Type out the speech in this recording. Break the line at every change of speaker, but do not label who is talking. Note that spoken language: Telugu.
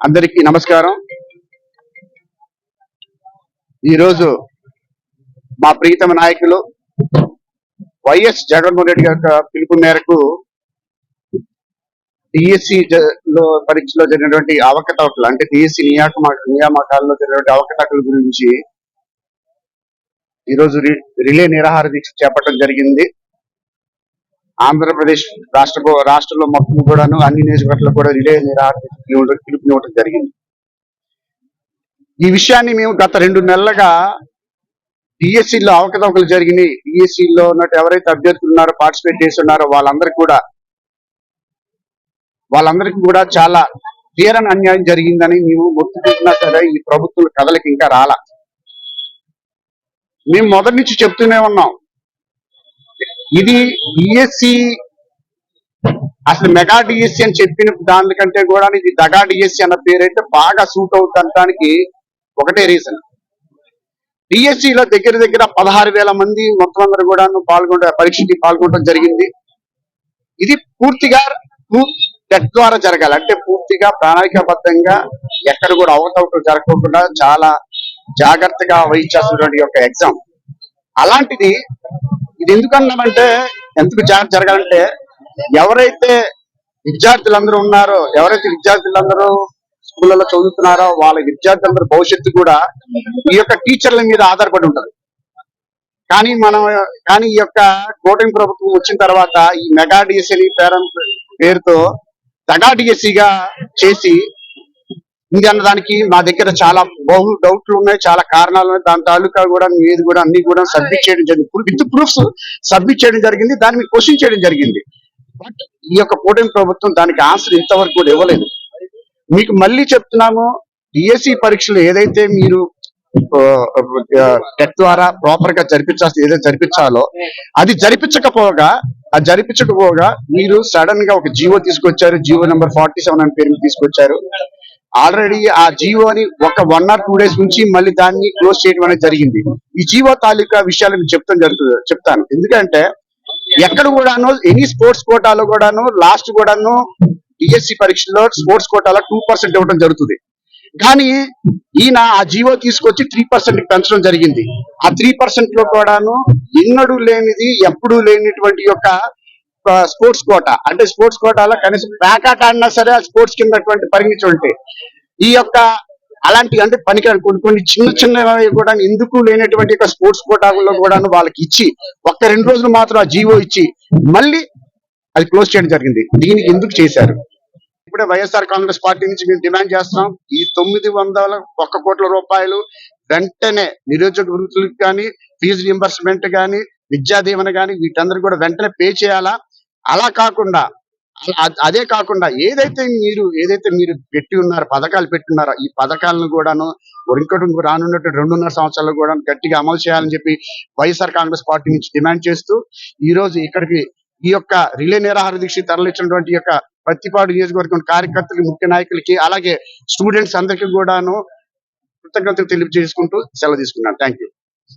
అందరికీ నమస్కారం. ఈరోజు మా ప్రీతమ నాయకులు వైఎస్ జగన్మోహన్ రెడ్డి గారి పిలుపు మేరకు డిఎస్సి లో పరీక్షలో జరిగినటువంటి అవకతవకలు అంటే డిఎస్సి నియామకాల్లో జరిగినటువంటి అవకతవకల గురించి ఈరోజు రిలే నిరాహార దీక్ష చేపట్టడం జరిగింది. ఆంధ్రప్రదేశ్ రాష్ట్రంలో మొత్తం కూడాను అన్ని నియోజకవర్గాల్లో కూడా రిలే నిరాహార పిలుపునివ్వడం జరిగింది. ఈ విషయాన్ని మేము గత 2 నెలలుగా డిఎస్సిలో అవకతవకలు జరిగినాయి, డిఎస్సిలో ఉన్నట్టు ఎవరైతే అభ్యర్థులు ఉన్నారో పార్టిసిపేట్ చేస్తున్నారో వాళ్ళందరికీ కూడా చాలా తీరని అన్యాయం జరిగిందని మేము గుర్తుపెట్టినా సరే ఈ ప్రభుత్వం కథలకి ఇంకా రాలా. మేము మొదటి నుంచి చెప్తూనే ఉన్నాం, ఇది డిఎస్సి అసలు మెగా డిఎస్సి అని చెప్పిన దానికంటే కూడా ఇది దగా డిఎస్సి అన్న పేరైతే బాగా సూట్ అవుతానికి ఒకటే రీజన్. డిఎస్సిలో దగ్గర 16,000 మంది మొత్తం అందరూ కూడా పరీక్షకి పాల్గొనడం జరిగింది. ఇది పూర్తిగా టెట్ ద్వారా జరగాలి, అంటే పూర్తిగా ప్రణాళికాబద్ధంగా ఎక్కడ కూడా అవకతవకలు జరగకుండా చాలా జాగ్రత్తగా వహించాల్సినటువంటి ఒక ఎగ్జామ్. అలాంటిది ఇది ఎందుకన్నామంటే, ఎందుకు జాగ్రత్త జరగాలంటే ఎవరైతే విద్యార్థులందరూ స్కూళ్ళలో చదువుతున్నారో వాళ్ళ విద్యార్థులందరూ భవిష్యత్తు కూడా ఈ యొక్క టీచర్ల మీద ఆధారపడి ఉంటది. కానీ ఈ యొక్క కూటమి ప్రభుత్వం వచ్చిన తర్వాత ఈ మెగా డిఎస్సి పేరుతో దగా డిఎస్సిగా చేసి ఇది అన్నదానికి మా దగ్గర చాలా డౌట్లు ఉన్నాయి, చాలా కారణాలు ఉన్నాయి. దాని తాలూకా కూడా ఏది కూడా అన్ని కూడా సబ్మిట్ చేయడం జరిగింది, విత్ ప్రూఫ్స్ సబ్మిట్ చేయడం జరిగింది, దాన్ని మీరు క్వశ్చన్ చేయడం జరిగింది. బట్ ఈ యొక్క కూటమి ప్రభుత్వం దానికి ఆన్సర్ ఇంతవరకు కూడా ఇవ్వలేదు. మీకు మళ్ళీ చెప్తున్నాము, డిఎస్సి పరీక్షలు ఏదైతే మీరు టెట్ ద్వారా ప్రాపర్ గా జరిపించాలో అది జరిపించకపోగా మీరు సడన్ గా ఒక జీవో తీసుకొచ్చారు, జీవో నెంబర్ 47 అని పేరు తీసుకొచ్చారు. ఆల్రెడీ ఆ జీవోని ఒక 1 or 2 days నుంచి మళ్ళీ దాన్ని క్లోజ్ చేయడం అనేది జరిగింది. ఈ జీవో తాలూకా విషయాలు మీకు చెప్తాను. ఎందుకంటే ఎక్కడ కూడాను ఎనీ స్పోర్ట్స్ కోటాలో కూడాను లాస్ట్ కూడాను డిఎస్సి పరీక్షలో స్పోర్ట్స్ కోటాలో 2% ఇవ్వడం జరుగుతుంది. కానీ ఈయన ఆ జీవో తీసుకొచ్చి 3% పెంచడం జరిగింది. ఆ 3% లో కూడాను ఎన్నడూ లేనిది, ఎప్పుడూ లేనిటువంటి యొక్క స్పోర్ట్స్ కోటా, అంటే స్పోర్ట్స్ కోటాలో కనీసం ప్యాకాట్ ఆడినా సరే ఆ స్పోర్ట్స్ కింద పరిగణించుంటే ఈ యొక్క అలాంటి అంటే పనికిరాని కొన్ని చిన్న కూడా ఎందుకు లేనటువంటి స్పోర్ట్స్ కోటాలో కూడా వాళ్ళకి ఇచ్చి 1-2 రోజులు మాత్రం ఆ జీవో ఇచ్చి మళ్ళీ అది క్లోజ్ చేయడం జరిగింది. దీనికి ఎందుకు చేశారు? ఇప్పుడే వైఎస్ఆర్ కాంగ్రెస్ పార్టీ నుంచి మేము డిమాండ్ చేస్తున్నాం, ఈ 901 కోట్ల రూపాయలు వెంటనే నిరుద్యోగ వృత్తులకు కానీ, ఫీజు రియంబర్స్మెంట్ కానీ, విద్యా దీవెన కానీ వీటందరూ కూడా వెంటనే పే చేయాలా. అదే కాకుండా ఏదైతే మీరు పెట్టి ఉన్నారో పథకాలు పెట్టున్నారో ఈ పథకాలను కూడాను ఇంకోటి రానున్నట్టు 2.5 సంవత్సరాలు కూడా గట్టిగా అమలు చేయాలని చెప్పి వైఎస్ఆర్ కాంగ్రెస్ పార్టీ నుంచి డిమాండ్ చేస్తూ ఈ రోజు ఇక్కడికి ఈ యొక్క రిలే నిరాహార దీక్ష తరలించినటువంటి యొక్క పత్తిపాడు నియోజకవర్గం కార్యకర్తలకి, ముఖ్య నాయకులకి, అలాగే స్టూడెంట్స్ అందరికీ కూడాను కృతజ్ఞతలు తెలియజేసుకుంటూ సెలవు తీసుకున్నాను. Thank you.